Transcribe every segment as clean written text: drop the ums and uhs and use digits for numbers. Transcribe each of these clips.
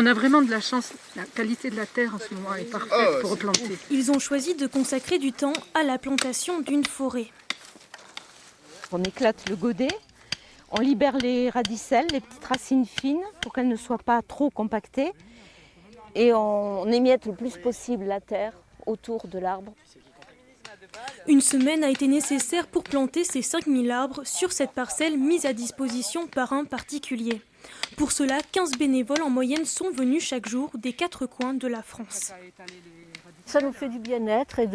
On a vraiment de la chance, la qualité de la terre en ce moment est parfaite pour replanter. Ils ont choisi de consacrer du temps à la plantation d'une forêt. On éclate le godet, on libère les radicelles, les petites racines fines pour qu'elles ne soient pas trop compactées. Et on émiette le plus possible la terre autour de l'arbre. Une semaine a été nécessaire pour planter ces 5000 arbres sur cette parcelle mise à disposition par un particulier. Pour cela, 15 bénévoles en moyenne sont venus chaque jour des 4 coins de la France. Ça nous fait du bien-être et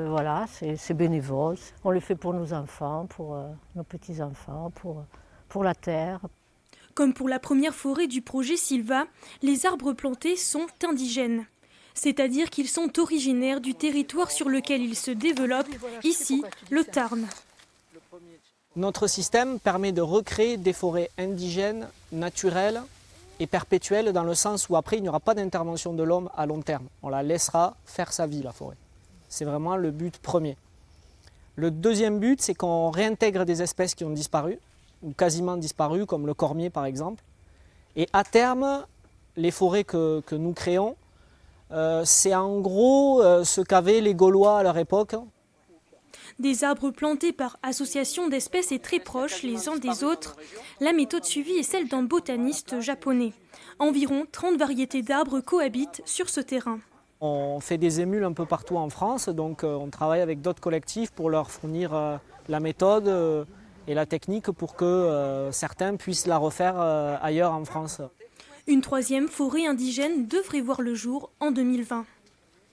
voilà, c'est bénévole. On le fait pour nos enfants, pour nos petits-enfants, pour la terre. Comme pour la première forêt du projet Sylva, les arbres plantés sont indigènes. C'est-à-dire qu'ils sont originaires du territoire sur lequel ils se développent, ici, le Tarn. Notre système permet de recréer des forêts indigènes, naturelles et perpétuelles, dans le sens où après il n'y aura pas d'intervention de l'homme à long terme. On la laissera faire sa vie, la forêt. C'est vraiment le but premier. Le deuxième but, c'est qu'on réintègre des espèces qui ont disparu, ou quasiment disparu, comme le cormier par exemple. Et à terme, les forêts que nous créons, c'est en gros ce qu'avaient les Gaulois à leur époque. Des arbres plantés par association d'espèces et très proches les uns des autres. La méthode suivie est celle d'un botaniste japonais. Environ 30 variétés d'arbres cohabitent sur ce terrain. On fait des émules un peu partout en France, donc on travaille avec d'autres collectifs pour leur fournir la méthode et la technique pour que certains puissent la refaire ailleurs en France. Une troisième forêt indigène devrait voir le jour en 2020.